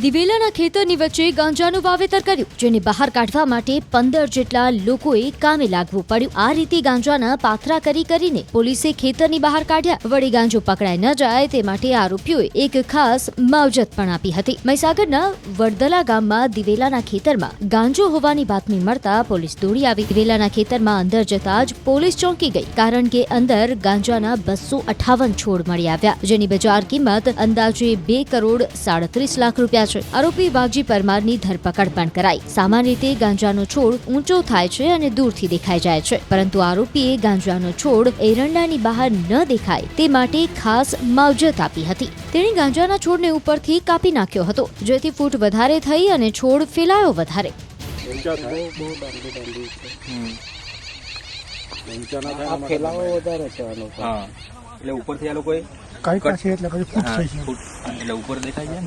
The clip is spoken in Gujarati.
દિવેલાના ખેતરની વચ્ચે ગાંજાનું વાવેતર કર્યું, જેને બહાર કાઢવા માટે 15 જેટલા લોકોએ કામે લાગવું પડ્યું। આ રીતે ગાંજાના પાથરા કરીને પોલીસે ખેતરની બહાર કાઢ્યા। વળી ગાંજો પકડાઈ ન જાય તે માટે આરોપીઓએ એક ખાસ માવજત પણ આપી હતી। મહીસાગરના વડદલા ગામમાં દિવેલાના ખેતરમાં ગાંજો હોવાની બાતમી મળતા પોલીસ દોડી આવી। દિવેલાના ખેતરમાં અંદર જતા જ પોલીસ ચોંકી ગઈ, કારણ કે અંદર ગાંજાના 258 છોડ મળી આવ્યા, જેની બજાર કિંમત અંદાજે 2 કરોડ 37 લાખ રૂપિયા। આરોપી વાઘજી પરમારની ધરપકડ પણ કરાઈ। સામાન્ય રીતે ગાંજાનો છોડ ઊંચો થાય છે અને દૂરથી દેખાઈ જાય છે, પરંતુ આરોપીએ ગાંજાનો છોડ એરંડાની બહાર ન દેખાય તે માટે ખાસ માવજત આપી હતી। તેણે ગાંજાના છોડને ઉપરથી કાપી નાખ્યો હતો, જેથી ફૂટ વધારે થઈ અને છોડ ફેલાયો વધારે। એટલે ઉપરથી આ લોકોએ કઈ કાશે એટલે પછી ફૂટ થઈ છે એટલે ઉપર દેખાય છે ને